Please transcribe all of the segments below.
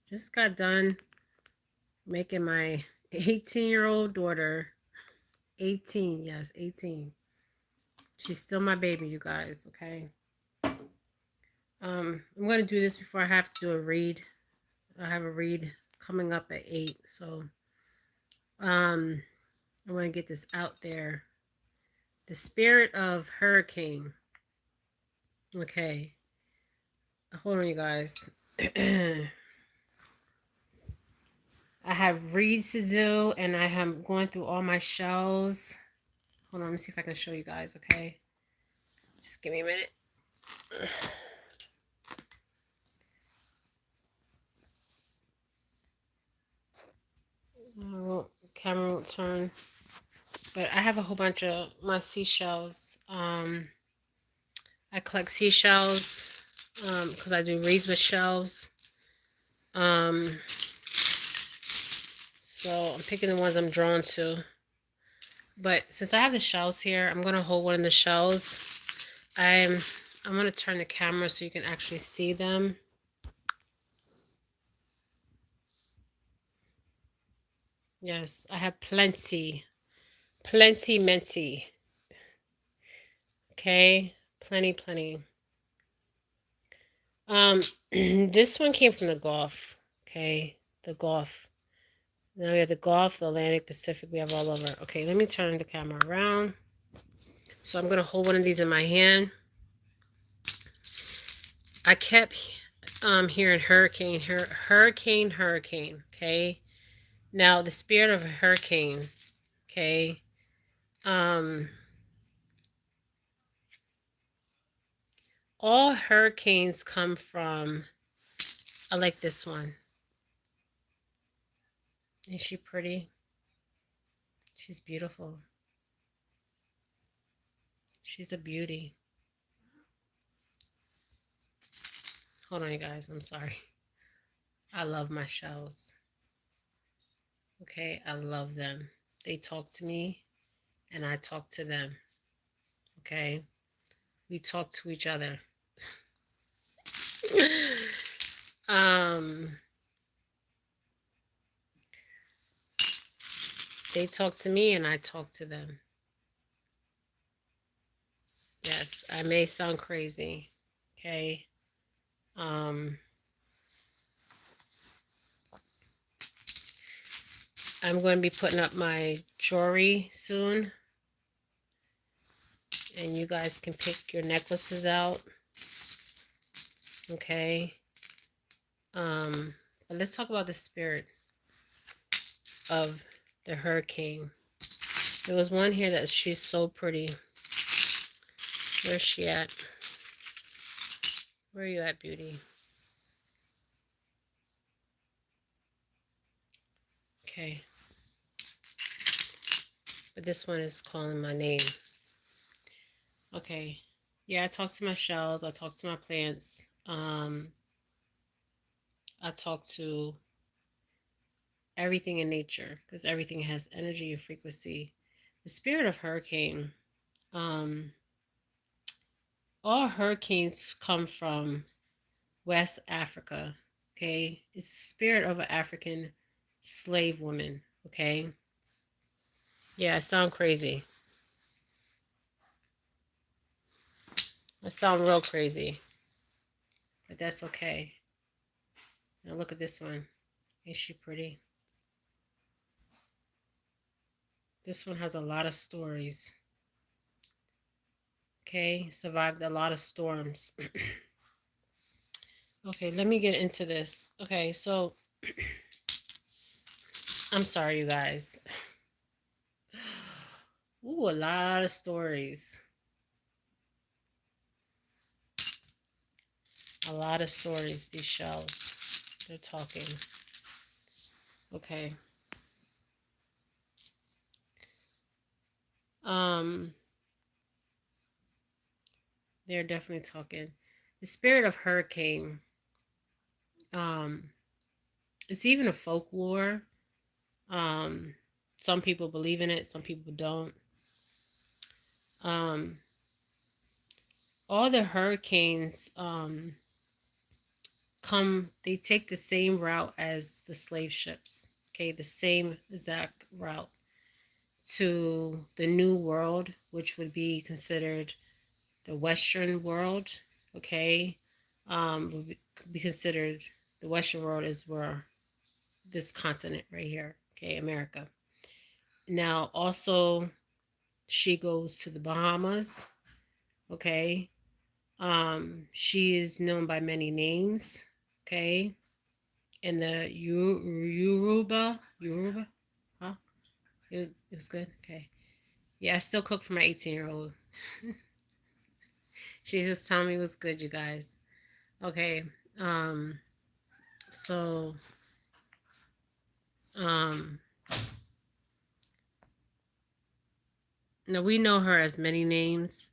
Just got done making my 18-year-old daughter, 18, yes, 18. She's still my baby, you guys, okay? I'm going to do this before I have to do a read. I have a read coming up at 8, so I want to get this out there. The spirit of hurricane. Okay. Hold on, you guys. I have reads to do, and I am going through all my shells. Hold on, let me see if I can show you guys, okay? Just give me a minute. Camera won't turn. But I have a whole bunch of my seashells. I collect seashells because I do reads with shells. So I'm picking the ones I'm drawn to. But since I have the shells here, I'm gonna hold one of the shells. I'm gonna turn the camera so you can actually see them. Yes, I have plenty minty. Okay, plenty. This one came from the Gulf. Okay, the Gulf. Now we have the Gulf, the Atlantic, Pacific. We have all over. Okay, let me turn the camera around. So I'm gonna hold one of these in my hand. I kept hearing hurricane. Okay. Now the spirit of a hurricane. Okay. All hurricanes come from. I like this one. Is she pretty? She's beautiful. She's a beauty. Hold on, you guys. I'm sorry. I love my shells. Okay, I love them. They talk to me, and I talk to them. Okay, we talk to each other. They talk to me, and I talk to them. Yes, I may sound crazy. Okay. I'm going to be putting up my jewelry soon. And you guys can pick your necklaces out. Okay. But let's talk about the spirit of the hurricane. There was one here that she's so pretty. Where's she at? Where are you at, beauty? Okay. But this one is calling my name. Okay. Yeah, I talk to my shells. I talk to my plants. I talk to everything in nature because everything has energy and frequency. The spirit of hurricane. All hurricanes come from West Africa. Okay. It's the spirit of an African slave woman. Okay. Yeah, I sound crazy. I sound real crazy. But that's okay. Now look at this one. Is she pretty? This one has a lot of stories. Okay, survived a lot of storms. Okay, let me get into this. Okay, so I'm sorry, you guys. Ooh, a lot of stories. A lot of stories, these shells. They're talking. Okay. They're definitely talking. The spirit of hurricane. It's even a folklore. Some people believe in it, some people don't. All the hurricanes they take the same route as the slave ships. Okay, the same exact route to the New World, which would be considered the Western world. Okay, would be considered the Western world is where this continent right here. Okay, America. Now, also, she goes to the Bahamas. Okay, she is known by many names. Okay, in the Yoruba, huh? It was good. Okay, yeah, I still cook for my 18-year-old. She just told me it was good, you guys. Okay, so um, now we know her as many names.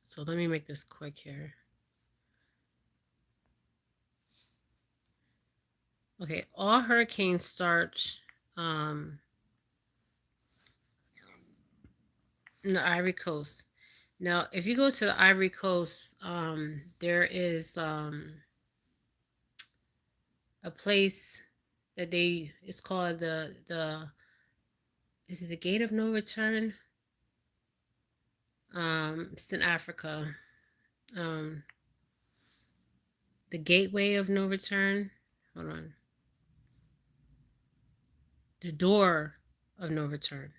So let me make this quick here. Okay, all hurricanes start in the Ivory Coast. Now, if you go to the Ivory Coast, there is a place that it's called is it the Gate of No Return? It's in Africa. Um, the Gateway of No Return. Hold on. The Door of No Return.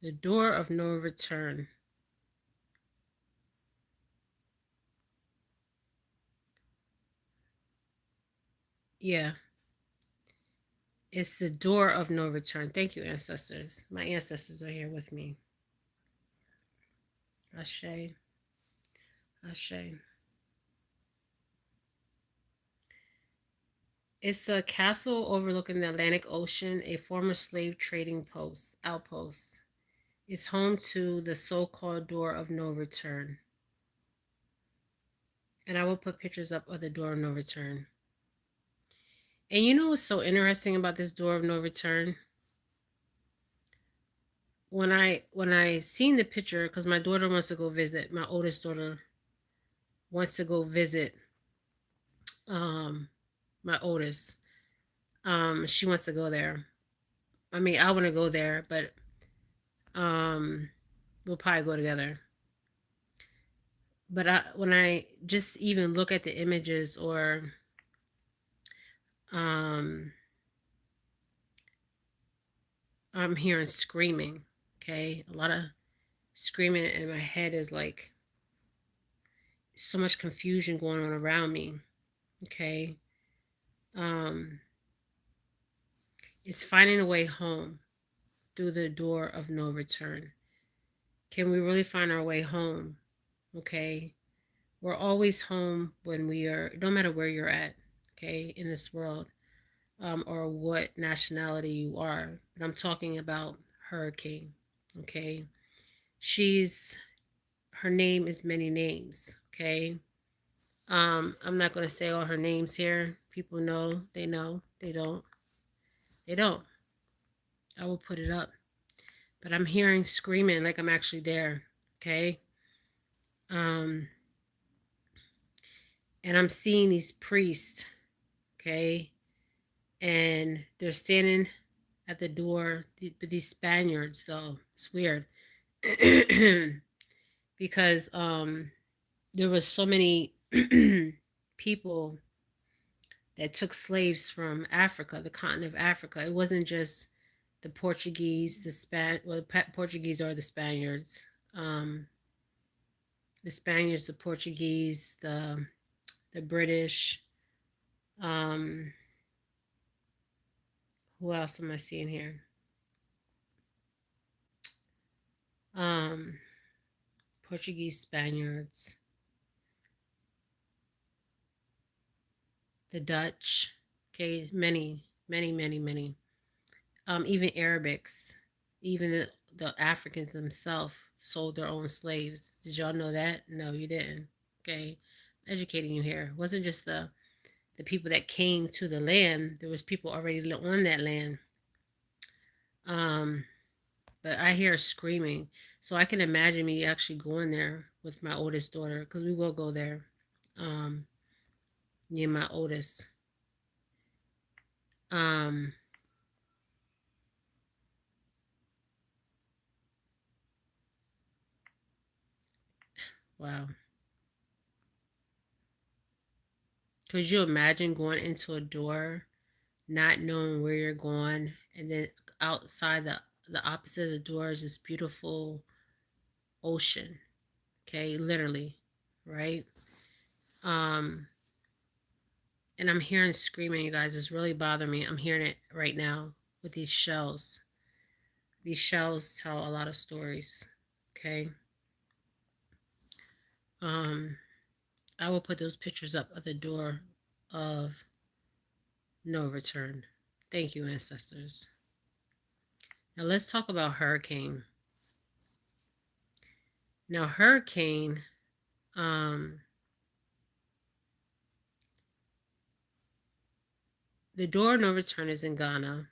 The Door of No Return. Yeah. It's the Door of No Return. Thank you, ancestors. My ancestors are here with me. Ashe. Ashe. It's a castle overlooking the Atlantic Ocean, a former slave trading outpost. It's home to the so-called Door of No Return. And I will put pictures up of the Door of No Return. And you know what's so interesting about this Door of No Return? When I seen the picture, because my daughter wants to go visit, my oldest daughter wants to go visit my oldest. She wants to go there. I mean, I want to go there, but we'll probably go together. But when I just even look at the images, or I'm hearing screaming. Okay, a lot of screaming, and my head is like so much confusion going on around me. Okay, it's finding a way home through the Door of No Return. Can we really find our way home? Okay, we're always home when we are, no matter where you're at. Okay, in this world. Or what nationality you are. But I'm talking about Hurricane. Okay, her name is many names. Okay, I'm not going to say all her names here. People know, they know, they don't. They don't. I will put it up. But I'm hearing screaming like I'm actually there. Okay. And I'm seeing these priests. Okay. And they're standing at the door with these Spaniards. So it's weird. Because there was so many people that took slaves from Africa, the continent of Africa. It wasn't just the Portuguese, Portuguese are the Spaniards. The Spaniards, the Portuguese, the British. Who else am I seeing here? Portuguese, Spaniards, the Dutch. Okay, many. Even Arabics, even the Africans themselves sold their own slaves. Did y'all know that? No, you didn't. Okay, educating you here. It wasn't just the the people that came to the land, there was people already on that land. But I hear screaming. So I can imagine me actually going there with my oldest daughter, because we will go there. Near my oldest. Um, wow. Could you imagine going into a door, not knowing where you're going, and then outside the opposite of the door is this beautiful ocean. Okay, literally, right? Um, and I'm hearing screaming, you guys. It's really bothering me. I'm hearing it right now with these shells. These shells tell a lot of stories. Okay. Um, I will put those pictures up at the door of no return. Thank you, ancestors. Now let's talk about hurricane. Now, hurricane, the door of no return is in Ghana.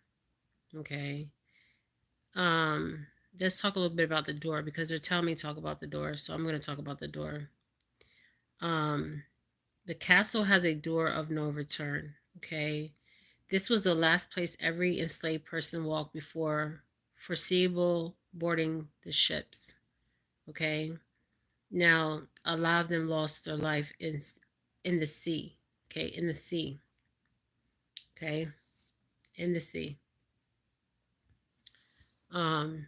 Okay. Let's talk a little bit about the door, because they're telling me to talk about the door, so I'm going to talk about the door. The castle has a door of no return. Okay. This was the last place every enslaved person walked before foreseeable boarding the ships. Okay. Now, a lot of them lost their life in the sea. Okay, in the sea. Okay, in the sea. Um,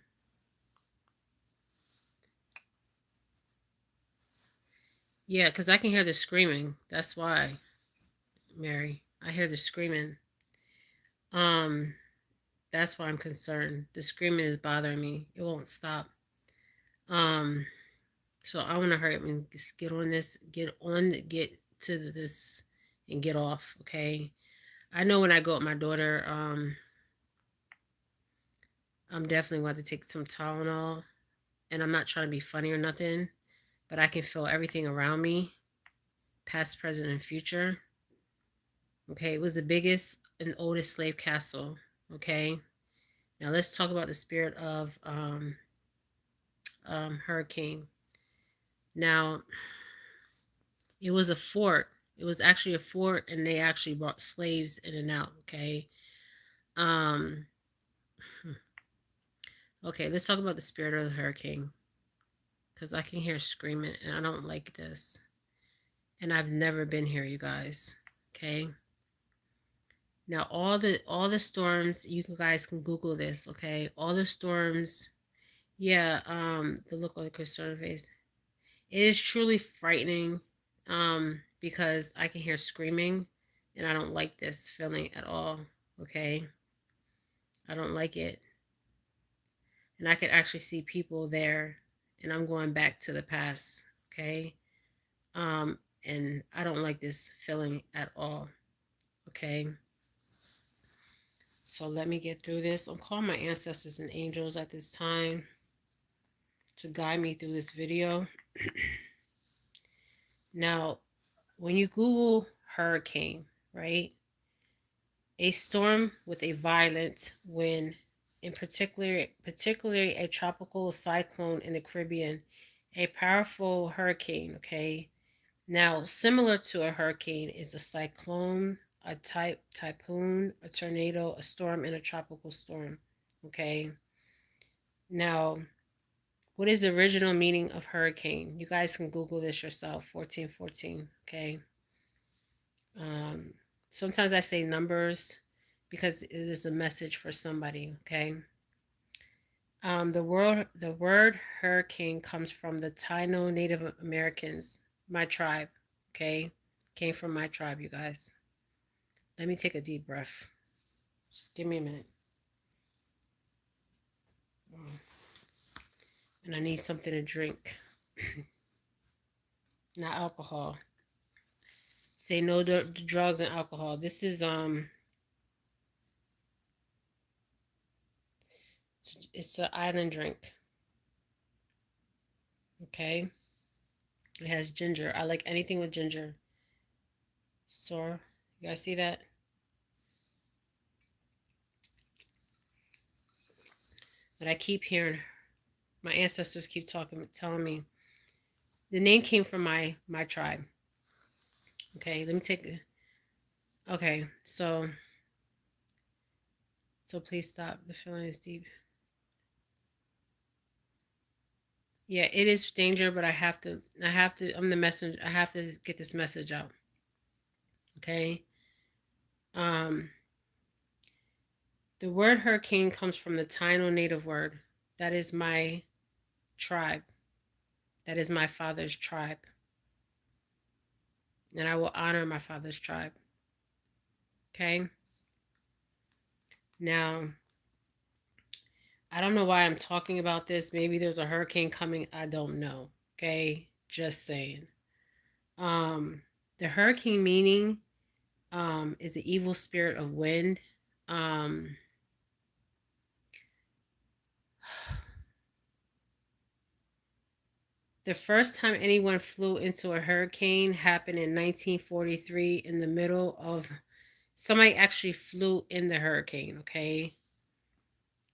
yeah, because I can hear the screaming. That's why, Mary. I hear the screaming. Um, that's why I'm concerned. The screaming is bothering me. It won't stop. Um, so I want to hurry up and just get on this, get to this, and get off. Okay. I know when I go with my daughter, I'm definitely going to take some Tylenol, and I'm not trying to be funny or nothing, but I can feel everything around me, past, present, and future. Okay, it was the biggest and oldest slave castle. Okay, now let's talk about the spirit of hurricane. Now, it was a fort. It was actually a fort, and they actually brought slaves in and out. Okay. Um, okay, let's talk about the spirit of the hurricane, because I can hear screaming, and I don't like this. And I've never been here, you guys. Okay. Now all the storms, you guys can Google this, okay? All the storms, yeah, the look on the concern face. It is truly frightening, because I can hear screaming, and I don't like this feeling at all, okay? I don't like it. And I could actually see people there, and I'm going back to the past, okay? And I don't like this feeling at all, okay? So let me get through this. I'm calling my ancestors and angels at this time to guide me through this video. Now, when you Google hurricane, right? A storm with a violent wind, in particularly a tropical cyclone in the Caribbean, a powerful hurricane, okay? Now, similar to a hurricane is a cyclone, a typhoon, a tornado, a storm, and a tropical storm, okay? Now, what is the original meaning of hurricane? You guys can Google this yourself, 1414, okay? Um, Sometimes I say numbers because it is a message for somebody, okay? The word hurricane comes from the Taino Native Americans, my tribe, okay? Came from my tribe, you guys. Let me take a deep breath. Just give me a minute. And I need something to drink. Not alcohol. Say no to drugs and alcohol. This is it's an island drink. Okay. It has ginger. I like anything with ginger. Sorghum. You guys see that? But I keep hearing my ancestors keep telling me the name came from my tribe. Okay, let me take. Okay, so please stop. The feeling is deep. Yeah, it is danger, but I have to. I'm the messenger. I have to get this message out. Okay. Um, the word hurricane comes from the Taino native word. That is my tribe. That is my father's tribe, and I will honor my father's tribe. Okay. Now, I don't know why I'm talking about this. Maybe there's a hurricane coming. I don't know. Okay, just saying. Um, the hurricane meaning is the evil spirit of wind. Um, the first time anyone flew into a hurricane happened in 1943 in the middle of somebody actually flew in the hurricane, okay?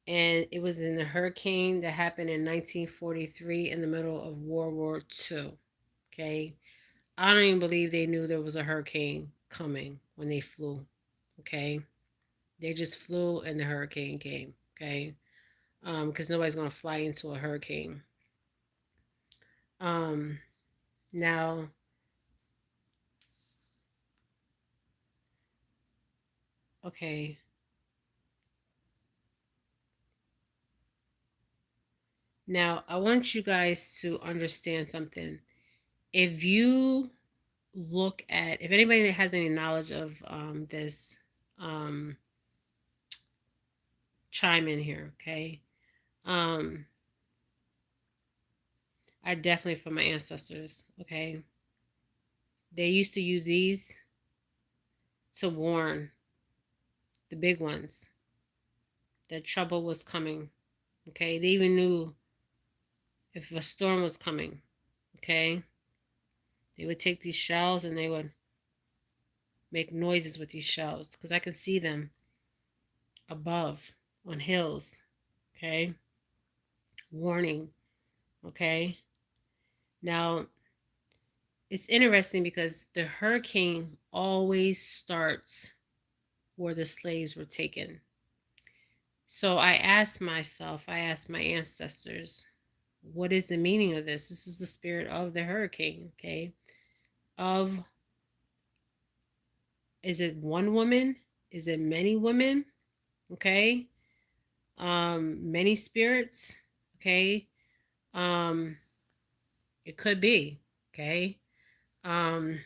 And it was in the hurricane that happened in 1943 in the middle of World War II, okay? I don't even believe they knew there was a hurricane coming when they flew, okay? They just flew and the hurricane came, okay? Because nobody's going to fly into a hurricane. Um, now, okay. Now, I want you guys to understand something. If you if anybody has any knowledge of this, um, chime in here, okay? Um, I definitely from my ancestors, okay? They used to use these to warn the big ones that trouble was coming, okay? They even knew if a storm was coming, okay? They would take these shells and they would make noises with these shells because I can see them above on hills, okay? Warning, okay? Now, it's interesting because the hurricane always starts where the slaves were taken. So I asked my ancestors, what is the meaning of this? This is the spirit of the hurricane, okay? Of, is it one woman? Is it many women? Okay? Many spirits, okay? Um, it could be, okay? Um,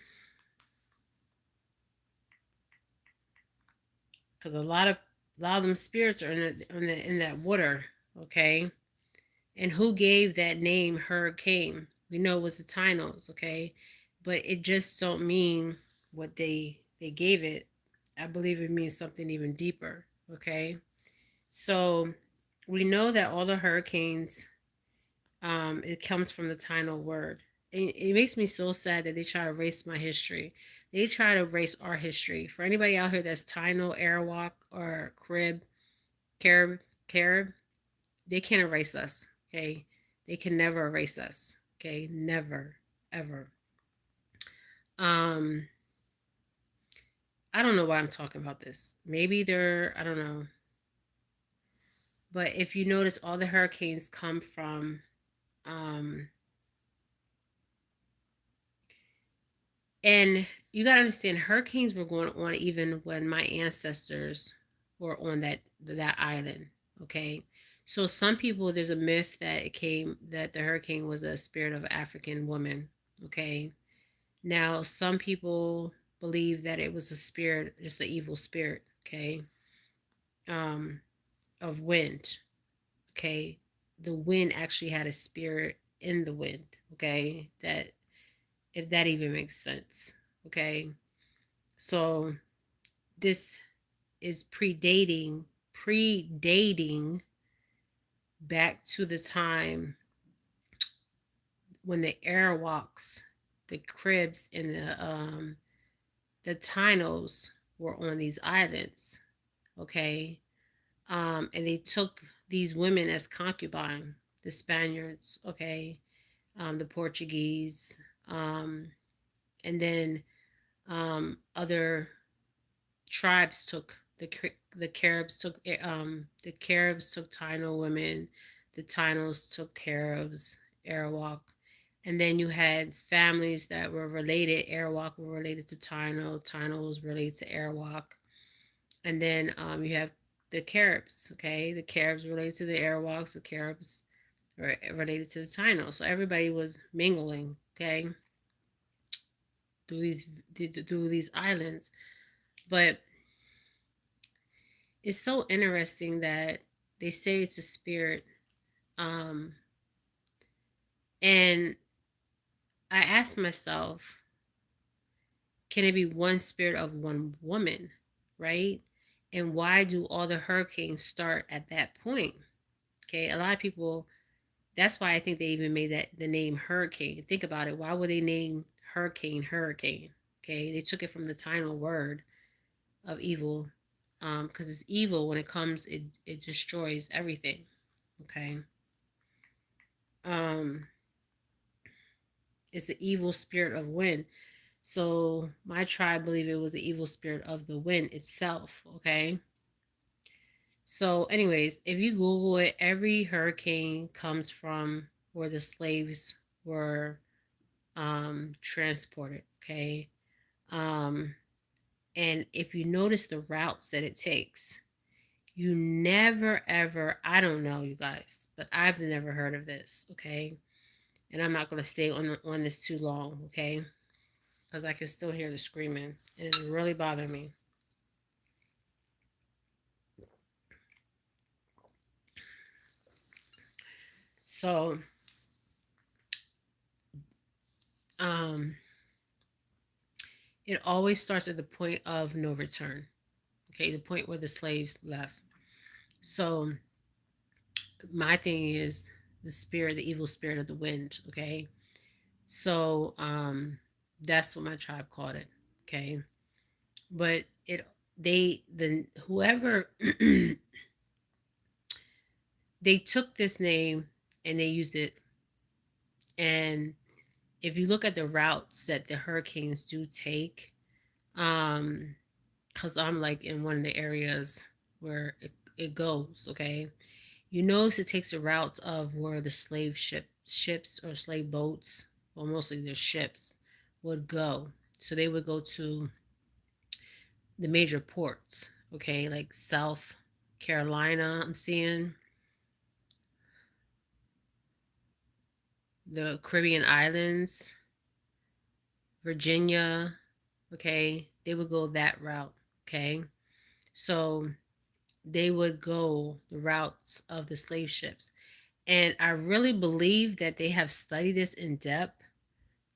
because a lot of them spirits are in that water, okay? And who gave that name hurricane? We know it was the Tainos, okay? But it just don't mean what they gave it. I believe it means something even deeper, okay? So we know that all the hurricanes, it comes from the Taino word. It makes me so sad that they try to erase my history. They try to erase our history. For anybody out here that's Taino, Arawak, or Carib, they can't erase us. Okay, they can never erase us. Okay, never, ever. Um, I don't know why I'm talking about this. Maybe I don't know. But if you notice, all the hurricanes come from, um, and you got to understand, hurricanes were going on even when my ancestors were on that island. Okay, so some people, there's a myth that that the hurricane was a spirit of an African woman. Okay, now some people believe that it was a spirit, just an evil spirit. Okay, um, of wind. Okay, the wind actually had a spirit in the wind. Okay, that if that even makes sense. Okay, so this is predating back to the time when the Arawaks, the Cribs, and the Tainos were on these islands, okay? And they took these women as concubine, the Spaniards, okay, the Portuguese, and then other tribes took the Caribs took the Caribs took Taino women, the Tainos took Caribs, Arawak, and then you had families that were related. Arawak were related to Taino, Taino was related to Arawak, and then you have the Caribs. Okay, the Caribs related to the Arawaks, the Caribs were related to the Tainos. So everybody was mingling. Okay, through these islands, but it's so interesting that they say it's a spirit. Um, and I asked myself, can it be one spirit of one woman, right? And why do all the hurricanes start at that point? Okay, a lot of people. That's why I think they even made that the name hurricane. Think about it. Why would they name hurricane hurricane? Okay, they took it from the Taino word of evil, because it's evil when it comes. It destroys everything. Okay. Um, it's the evil spirit of wind. So my tribe believe it was the evil spirit of the wind itself. Okay. So, anyways, if you Google it, every hurricane comes from where the slaves were transported. Okay. Um, and if you notice the routes that it takes, you never ever, I don't know, you guys, but I've never heard of this. Okay. And I'm not going to stay on this too long. Okay. Because I can still hear the screaming and it's really bothering me. So, um, it always starts at the point of no return. Okay, the point where the slaves left. So, my thing is the spirit, the evil spirit of the wind. Okay, so that's what my tribe called it. Okay, but the whoever they took this name and they used it. And if you look at the routes that the hurricanes do take, because I'm like in one of the areas where it goes, okay, you notice it takes the route of where the ships or slave boats, well, mostly their ships, would go. So they would go to the major ports, okay, like South Carolina, I'm seeing the Caribbean islands, Virginia, okay, they would go that route, okay. So they would go the routes of the slave ships. And I really believe that they have studied this in depth,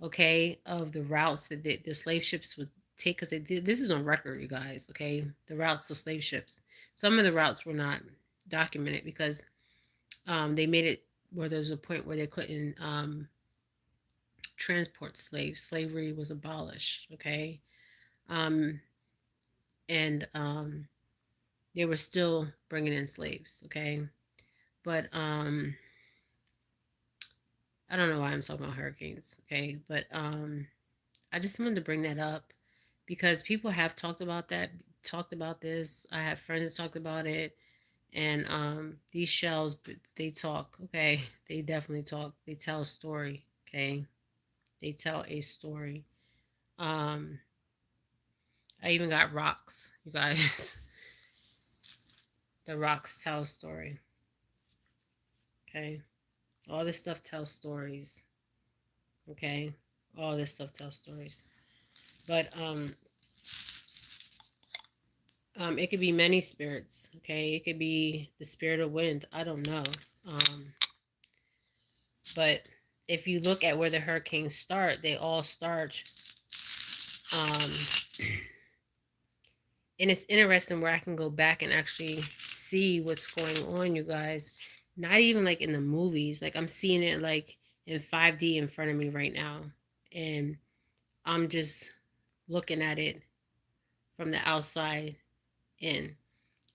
okay, of the routes that the slave ships would take, because this is on record, you guys, okay, the routes to slave ships. Some of the routes were not documented because they made it where there's a point where they couldn't transport slaves. Slavery was abolished, okay, um, and they were still bringing in slaves, okay, but I don't know why I'm talking about hurricanes, okay, but I just wanted to bring that up because people have talked about this. I have friends that talked about it, and these shells, they talk, okay, they definitely talk. They tell a story, okay, they tell a story. Um, I even got rocks, you guys. The rocks tell a story, okay. All this stuff tells stories, okay. All this stuff tells stories, but it could be many spirits, okay? It could be the spirit of wind. I don't know. Um, but if you look at where the hurricanes start, they all start. Um, and it's interesting where I can go back and actually see what's going on, you guys. Not even like in the movies. Like I'm seeing it like in 5D in front of me right now. And I'm just looking at it from the outside in,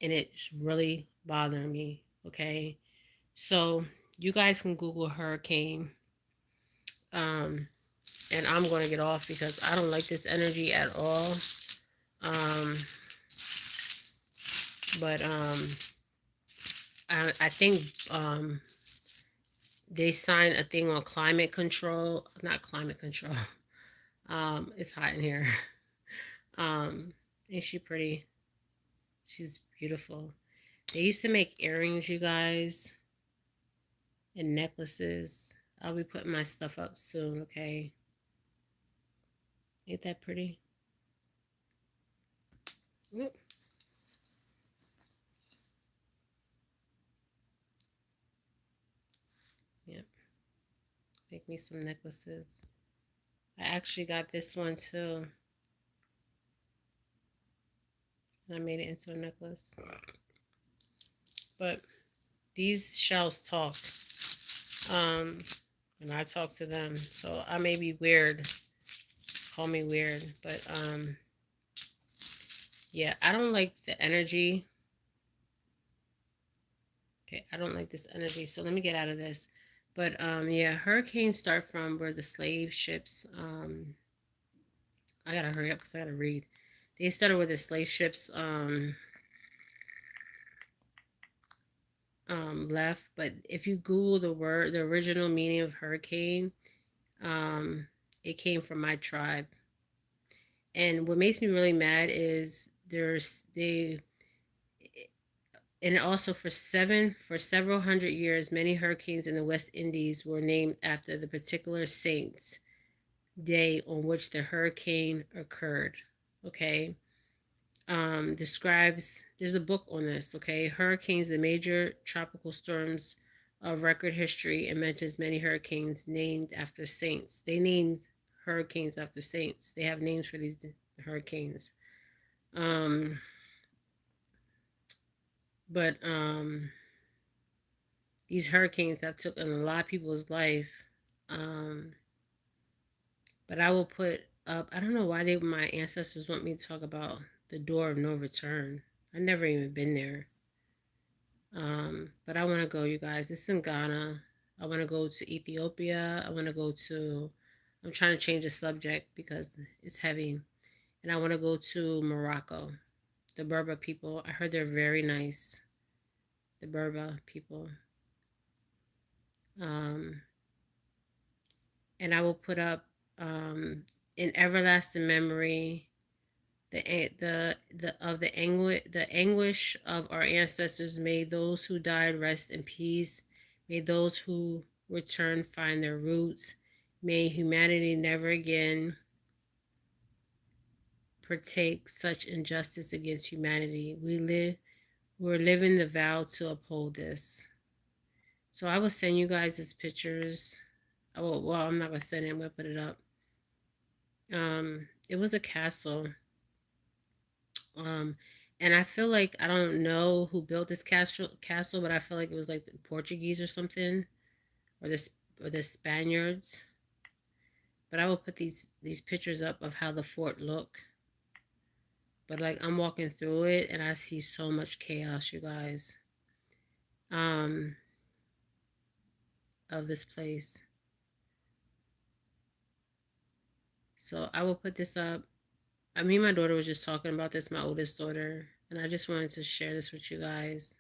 and it's really bothering me. Okay, so you guys can Google hurricane, um, and I'm going to get off because I don't like this energy at all. Um, but I think they signed a thing on climate control, not climate control. It's hot in here. Ain't she pretty? She's beautiful. They used to make earrings, you guys, and necklaces. I'll be putting my stuff up soon, okay? Ain't that pretty? Yep. Yep. Make me some necklaces. I actually got this one too. And I made it into a necklace. But these shells talk. Um, and I talk to them. So I may be weird. Call me weird. But yeah, I don't like the energy. Okay, I don't like this energy. So let me get out of this. But yeah, hurricanes start from where the slave ships I gotta hurry up because I gotta read. They started with the slave ships left, but if you Google the word, the original meaning of hurricane, um, it came from my tribe. And what makes me really mad is and also for several hundred years, many hurricanes in the West Indies were named after the particular saint's day on which the hurricane occurred. Okay. Describes, there's a book on this, okay? Hurricanes, the major tropical storms of record history, and mentions many hurricanes named after saints. They named hurricanes after saints. They have names for these hurricanes. Um, but these hurricanes have taken a lot of people's life. Um, but I will put up, I don't know why my ancestors want me to talk about the door of no return. I've never even been there. But I want to go, you guys. This is in Ghana. I want to go to Ethiopia. I want to go to, I'm trying to change the subject because it's heavy. And I want to go to Morocco. The Berber people. I heard they're very nice. The Berber people. Um, and I will put up in everlasting memory the anguish of our ancestors. May those who died rest in peace. May those who return find their roots. May humanity never again partake such injustice against humanity. We're living the vow to uphold this. So I will send you guys these pictures. Well, I'm not gonna send it. I'm gonna put it up. It was a castle. Um, and I feel like I don't know who built this castle, but I feel like it was like the Portuguese or something, or the Spaniards. But I will put these pictures up of how the fort looked. But like I'm walking through it and I see so much chaos, you guys. Um, of this place. So I will put this up. I mean, my daughter was just talking about this, my oldest daughter, and I just wanted to share this with you guys.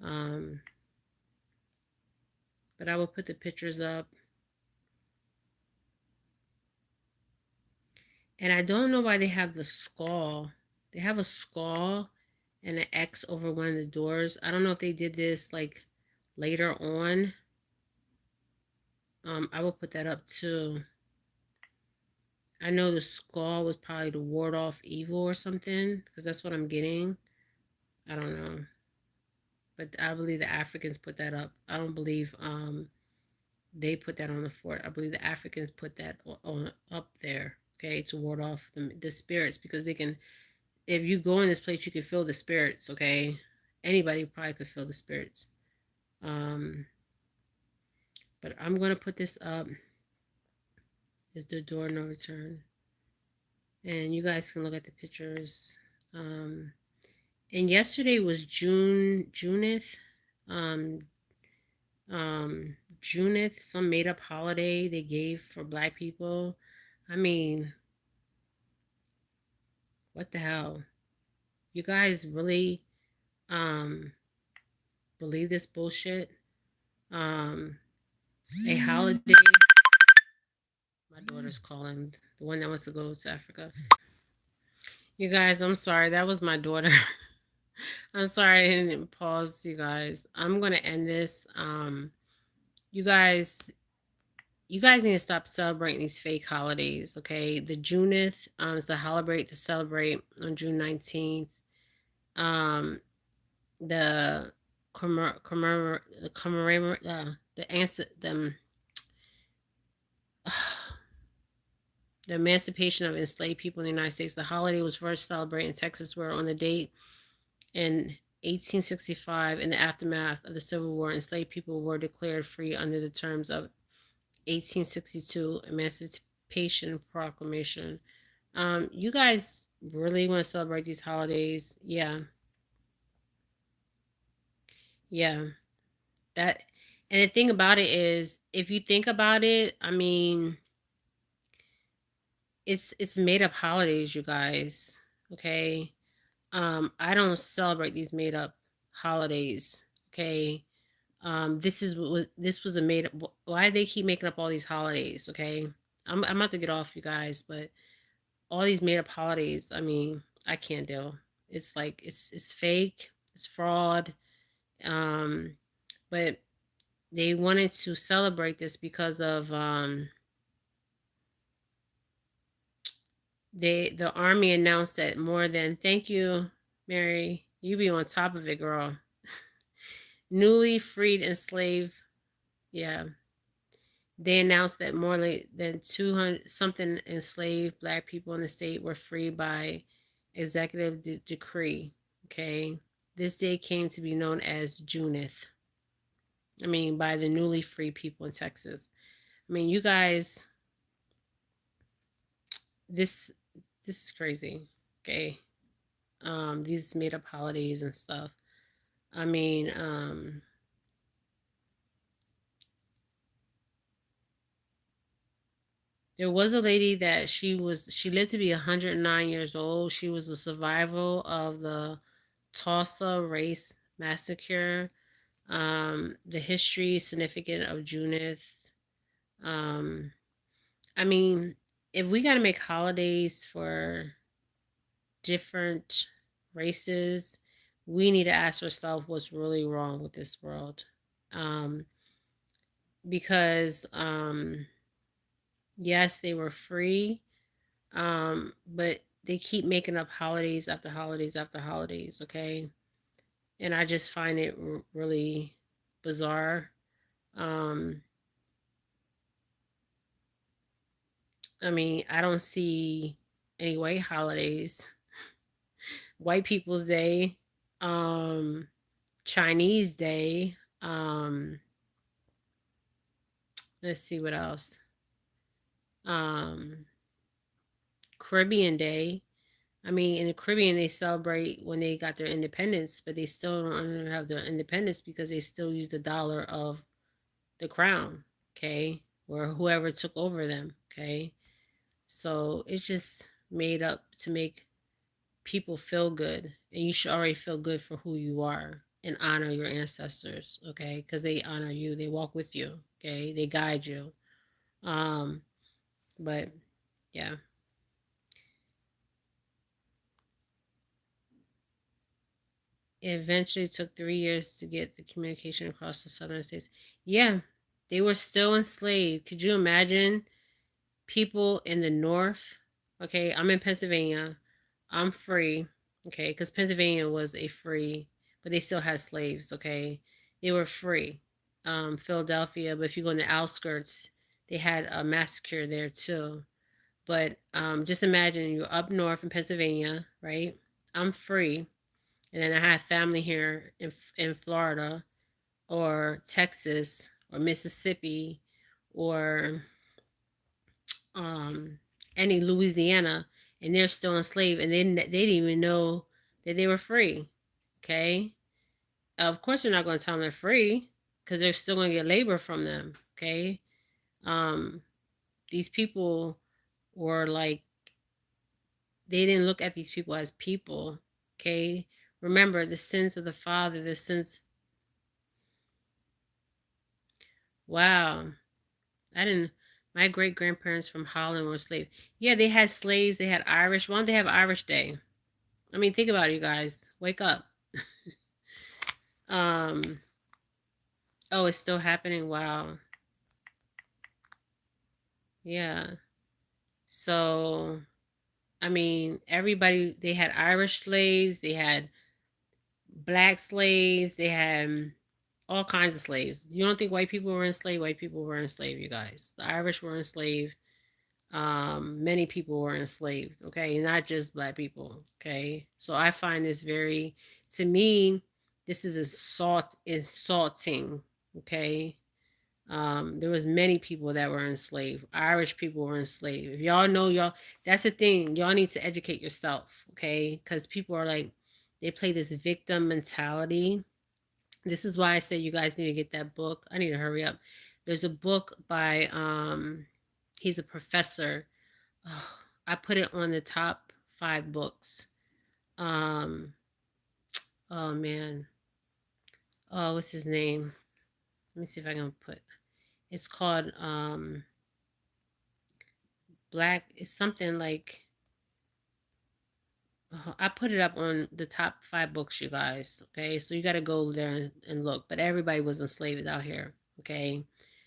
Um, but I will put the pictures up. And I don't know why they have the skull. They have a skull and an X over one of the doors. I don't know if they did this like later on. I will put that up too. I know the skull was probably to ward off evil or something, because that's what I'm getting. I don't know. But I believe the Africans put that up. I don't believe they put that on the fort. I believe the Africans put that on up there, okay, to ward off the spirits, because they can, if you go in this place, you can feel the spirits, okay? Anybody probably could feel the spirits. Um, but I'm going to put this up. Is the door no return? And you guys can look at the pictures. And yesterday was Juneth. Um, Juneth, some made up holiday they gave for black people. I mean, what the hell? You guys really believe this bullshit? Um, a holiday. My daughter's calling, the one that wants to go to Africa. You guys, I'm sorry. That was my daughter. I'm sorry I didn't pause, you guys. I'm gonna end this. You guys, you guys need to stop celebrating these fake holidays, okay? The Juneth is a holiday to celebrate on June 19th. Um, the the answer the emancipation of enslaved people in the United States. The holiday was first celebrated in Texas, where on the date in 1865, in the aftermath of the Civil War, enslaved people were declared free under the terms of 1862 Emancipation Proclamation. You guys really want to celebrate these holidays? Yeah. Yeah. That, and the thing about it is, if you think about it, I mean, it's made up holidays, you guys. Okay. I don't celebrate these made up holidays. Okay. This was a made up. Why they keep making up all these holidays? Okay. I'm about to get off, you guys, but all these made up holidays, I mean, I can't deal. It's like it's fake, it's fraud. Um, but they wanted to celebrate this because of the army announced that more than, thank you, Mary, you be on top of it, girl. Newly freed enslaved, yeah. They announced that more than 200 something enslaved black people in the state were freed by executive decree. Okay. This day came to be known as Juneth. I mean, by the newly free people in Texas. I mean, you guys, this is crazy. Okay. These made up holidays and stuff. I mean, there was a lady that she lived to be 109 years old. She was a survivor of the Tulsa race massacre. The history significant of Juneth. Um, I mean, if we got to make holidays for different races, we need to ask ourselves what's really wrong with this world. Because yes, they were free, but they keep making up holidays after holidays after holidays, okay? And I just find it really bizarre. Um, I mean, I don't see any white holidays. White People's Day, Chinese Day, let's see what else. Um, Caribbean Day. I mean, in the Caribbean, they celebrate when they got their independence, but they still don't have their independence because they still use the dollar of the crown, okay, or whoever took over them, okay. So it's just made up to make people feel good, and you should already feel good for who you are and honor your ancestors, okay, because they honor you, they walk with you, okay, they guide you. But yeah. It eventually took 3 years to get the communication across the southern states. Yeah, they were still enslaved. Could you imagine people in the north? Okay, I'm in Pennsylvania. I'm free. Okay, because Pennsylvania was a free, but they still had slaves. Okay, they were free. Philadelphia, but if you go in the outskirts, they had a massacre there too. But just imagine you're up north in Pennsylvania, right? I'm free, and then I have family here in Florida or Texas or Mississippi or any Louisiana, and they're still enslaved, and they didn't even know that they were free. Okay, of course they're not going to tell them they're free because they're still going to get labor from them. Okay, um, these people were like, they didn't look at these people as people. Okay, remember the sins of the father, the sins. Wow, I didn't. My great grandparents from Holland were slaves. Yeah, they had slaves. They had Irish. Why don't they have Irish Day? I mean, think about it, you guys. Wake up. um. Oh, it's still happening. Wow. Yeah. So, I mean, everybody. They had Irish slaves. They had black slaves. They had all kinds of slaves. You don't think white people were enslaved? White people were enslaved, you guys. The Irish were enslaved. Many people were enslaved, okay, not just black people, okay. So I find this very, to me, this is insulting, okay. There was many people that were enslaved. Irish people were enslaved. If y'all know, y'all, that's the thing, y'all need to educate yourself, okay, because people are like, they play this victim mentality. This is why I say you guys need to get that book. I need to hurry up. There's a book by he's a professor. Oh, I put it on the top 5 books. Um, oh man. Oh, what's his name? Let me see if I can put. It's called Black. It's something like. I put it up on the top 5 books, you guys. Okay, so you got to go there and look. But everybody was enslaved out here. Okay,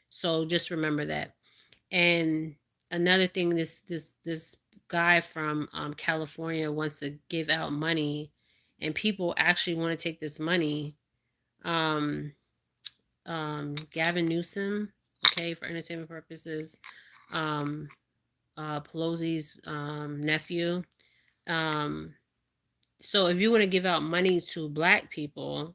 so just remember that. And another thing, this guy from California wants to give out money, and people actually want to take this money. Um, Gavin Newsom, okay, for entertainment purposes. Pelosi's nephew. Um, so if you want to give out money to black people,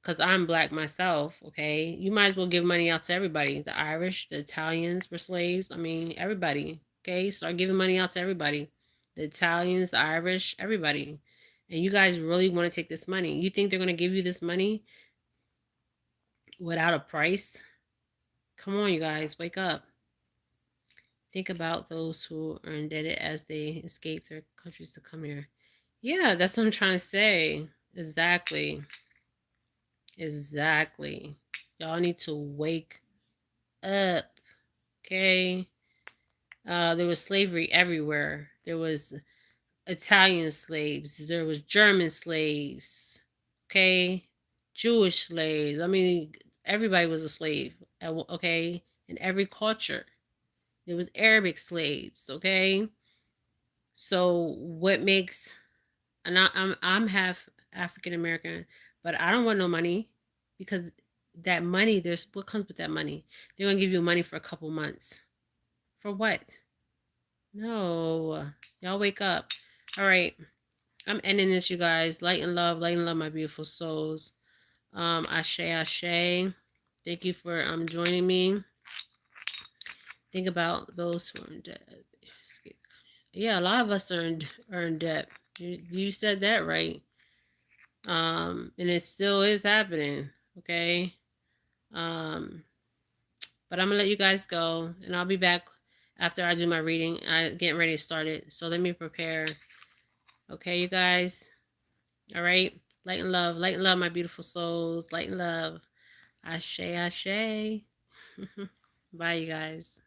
because I'm black myself, okay, you might as well give money out to everybody. The Irish, the Italians were slaves. I mean, everybody, okay? Start giving money out to everybody. The Italians, the Irish, everybody. And you guys really want to take this money. You think they're going to give you this money without a price? Come on, you guys, wake up. Think about those who are indebted as they escape their countries to come here. Yeah, that's what I'm trying to say. Exactly. Exactly. Y'all need to wake up. Okay. There was slavery everywhere. There was Italian slaves. There was German slaves. Okay. Jewish slaves. I mean, everybody was a slave. Okay. In every culture. There was Arabic slaves. Okay. So what makes, and I'm half African American, but I don't want no money, because that money, there's what comes with that money. They're gonna give you money for a couple months. For what? No. Y'all wake up. All right. I'm ending this, you guys. Light and love, my beautiful souls. Ashe, ashe. Thank you for joining me. Think about those who are in debt. Yeah, a lot of us are in debt. You said that right. And it still is happening. Okay. But I'm gonna let you guys go, and I'll be back after I do my reading. I getting ready to start it, so let me prepare. Okay, you guys. All right. Light and love, my beautiful souls. Light and love. Ashe, ashe. Bye, you guys.